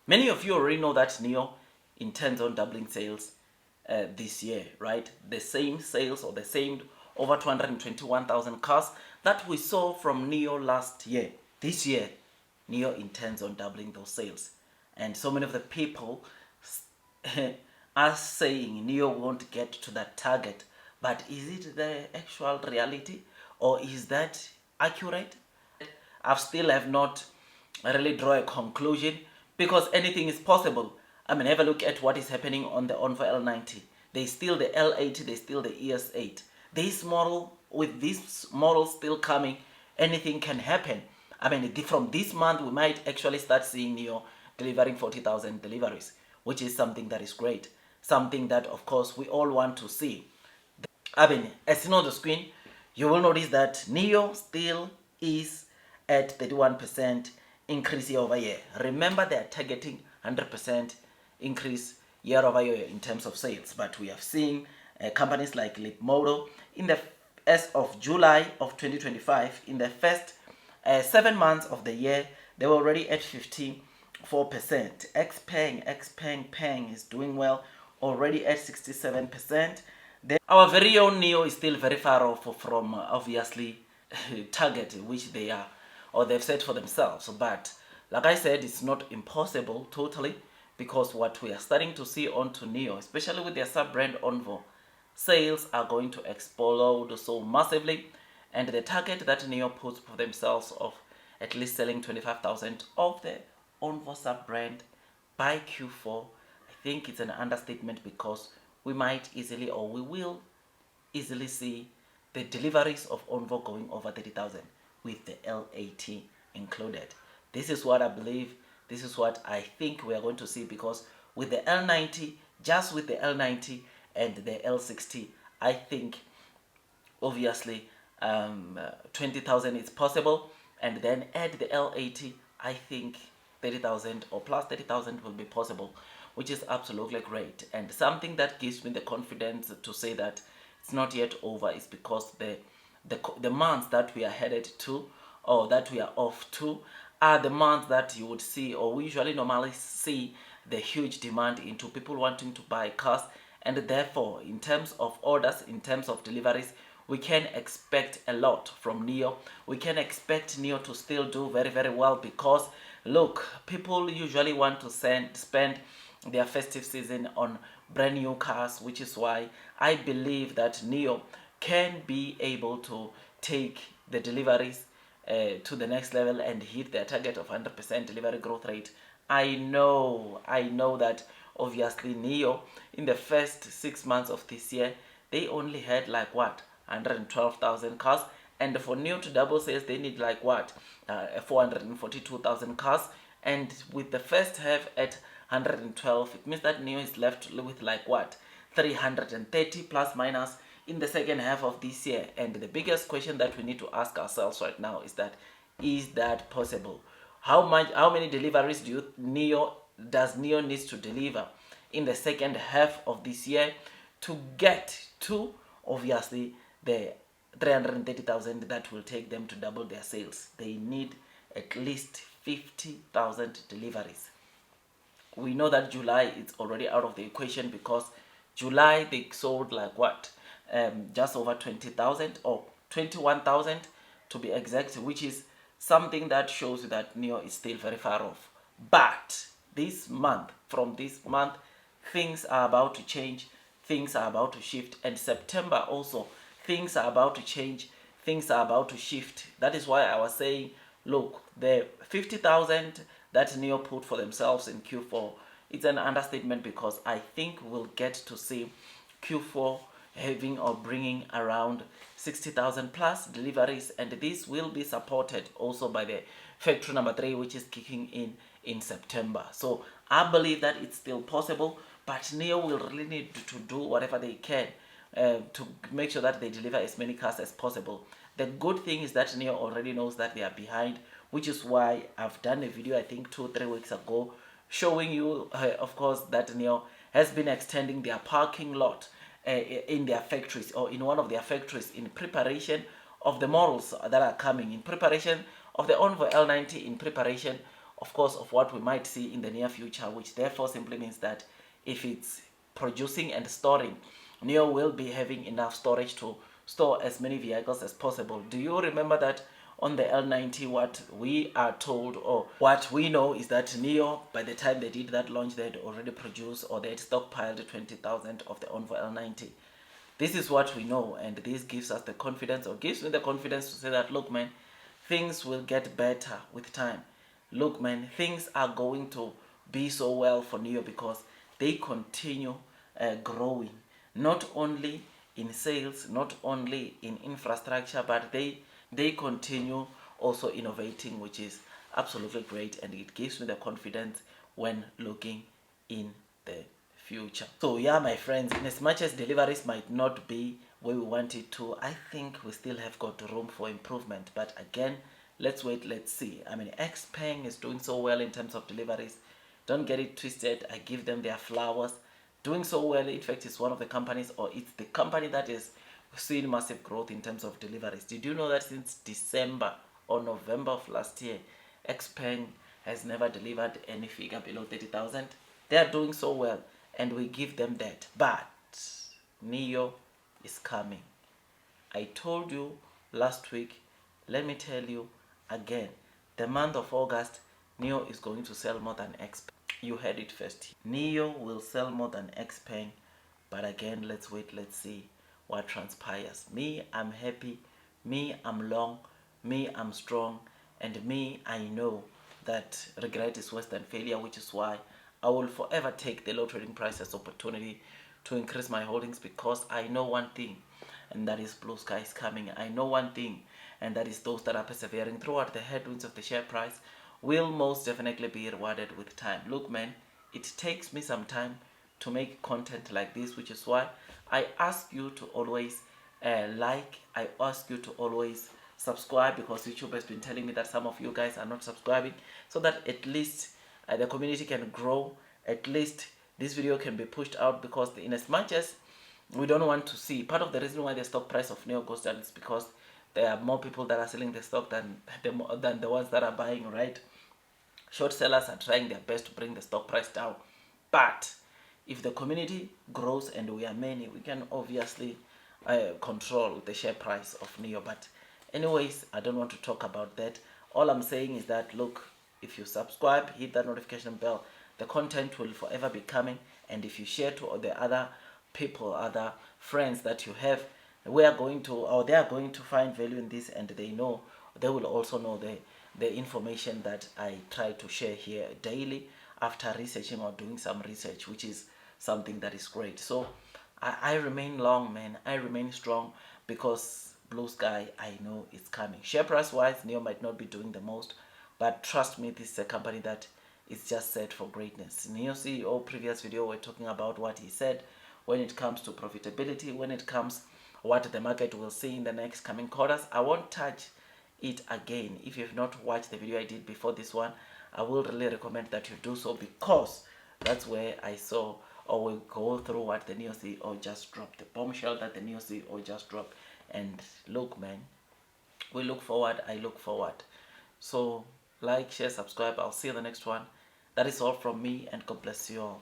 Many of you already know that Nio intends on doubling sales this year, right? The same sales or the same over 221,000 cars that we saw from Nio last year. This year, Nio intends on doubling those sales. And so many of the people are saying Nio won't get to that target. But is it the actual reality, or is that accurate? I still have not really draw a conclusion, because anything is possible. I mean, have a look at what is happening on the ONVO L90. There's still the L80, there's still the ES8. This model, with this model still coming, anything can happen. I mean, from this month, we might actually start seeing Nio delivering 40,000 deliveries, which is something that is great. Something that, of course, we all want to see. I mean, as seen on the screen, you will notice that Nio still is at 31% increase year over year. Remember, they are targeting 100% increase year over year in terms of sales, but we have seen companies like Leapmotor in the as of July of 2025, in the first 7 months of the year, they were already at 54%. Xpeng is doing well, already at 67%. Then our very own Nio is still very far off from obviously target which they are, or they've set for themselves. But like I said, it's not impossible totally, because what we are starting to see onto Nio, especially with their sub-brand ONVO, sales are going to explode so massively, and the target that Nio puts for themselves of at least selling 25,000 of the ONVO sub-brand by Q4, I think it's an understatement, because we might easily, or we will easily see the deliveries of ONVO going over 30,000 with the L80 included. This is what I believe, this is what I think we are going to see, because with the L90, just with the L90 and the L60, I think obviously 20,000 is possible, and then add the L80, I think 30,000 or plus 30,000 will be possible, which is absolutely great. And something that gives me the confidence to say that it's not yet over is because the months that we are headed to, or that we are off to, are the months that you would see, or we usually normally see, the huge demand into people wanting to buy cars. And therefore, in terms of orders, in terms of deliveries, we can expect a lot from Nio. We can expect Nio to still do very, very well, because look, people usually want to spend their festive season on brand new cars, which is why I believe that Nio can be able to take the deliveries to the next level and hit their target of 100% delivery growth rate. I know that obviously Nio, in the first 6 months of this year, they only had like what, 112,000 cars, and for Nio to double sales, they need like what, 442,000 cars. And with the first half at 112, it means that Nio is left with like what, 330 plus minus in the second half of this year. And the biggest question that we need to ask ourselves right now is that possible? How many deliveries does Nio needs to deliver in the second half of this year to get to obviously the 330,000 that will take them to double their sales? They need at least 50,000 deliveries. We know that July is already out of the equation, because July they sold like what, just over 20,000 or 21,000 to be exact, which is something that shows that Nio is still very far off. But this month, from this month, things are about to change, things are about to shift, and September also, things are about to change, things are about to shift. That is why I was saying, look, the 50,000 that Nio put for themselves in Q4, it's an understatement, because I think we'll get to see Q4 having or bringing around 60,000 plus deliveries, and this will be supported also by the factory number 3, which is kicking in September. So I believe that it's still possible, but Nio will really need to do whatever they can to make sure that they deliver as many cars as possible. The good thing is that Nio already knows that they are behind, which is why I've done a video, I think 2-3 weeks ago, showing you, of course, that Nio has been extending their parking lot in their factories, or in one of their factories, in preparation of the models that are coming, in preparation of the ONVO L90, in preparation of course, of what we might see in the near future, which therefore simply means that if it's producing and storing, Nio will be having enough storage to store as many vehicles as possible. Do you remember that on the L90, what we are told, or what we know, is that Nio, by the time they did that launch, they had already produced, or they had stockpiled 20,000 of the ONVO L90. This is what we know, and this gives us the confidence, or gives me the confidence to say that, look man, things will get better with time. Look man, things are going to be so well for Nio because they continue growing, not only in sales, not only in infrastructure, but they continue also innovating, which is absolutely great, and it gives me the confidence when looking in the future. So yeah, my friends, in as much as deliveries might not be where we want it to, I think we still have got room for improvement. But again, let's wait, let's see. I mean, Xpeng is doing so well in terms of deliveries. Don't get it twisted, I give them their flowers. Doing so well, in fact, it's one of the companies, or it's the company that is seeing massive growth in terms of deliveries. Did you know that since December or November of last year, Xpeng has never delivered any figure below 30,000? They are doing so well, and we give them that. But Nio is coming. I told you last week, let me tell you again, the month of August, Nio is going to sell more than Xpeng. You heard it first. Nio will sell more than Xpeng, but again, let's wait, let's see what transpires. Me, I'm happy. Me, I'm long. Me, I'm strong. And me, I know that regret is worse than failure, which is why I will forever take the low trading price as opportunity to increase my holdings, because I know one thing, and that is blue skies coming. I know one thing, and that is those that are persevering throughout the headwinds of the share price will most definitely be rewarded with time. Look man, it takes me some time to make content like this, which is why I ask you to always like, I ask you to always subscribe, because YouTube has been telling me that some of you guys are not subscribing, so that at least the community can grow, at least this video can be pushed out, because in as much as we don't want to see, part of the reason why the stock price of Nio goes down is because there are more people that are selling the stock than the ones that are buying, right? Short sellers are trying their best to bring the stock price down, but if the community grows and we are many, we can obviously control the share price of Nio. But anyways, I don't want to talk about that. All I'm saying is that, look, if you subscribe, hit that notification bell, the content will forever be coming. And if you share to all the other people, other friends that you have, we are going to, or they are going to find value in this, and they will also know the information that I try to share here daily after researching or doing some research, which is something that is great. So I remain long, man. I remain strong, because blue sky, I know it's coming. Share price wise, Nio might not be doing the most, but trust me, this is a company that is just set for greatness. Nio CEO, previous video, we're talking about what he said when it comes to profitability, when it comes what the market will see in the next coming quarters. I won't touch it again. If you have not watched the video I did before this one, I will really recommend that you do so, because that's where I saw, or we'll go through what the Nio CEO just dropped, the bombshell that the Nio CEO just dropped. And look man, we look forward, I look forward. So like, share, subscribe. I'll see you in the next one. That is all from me, and God bless you all.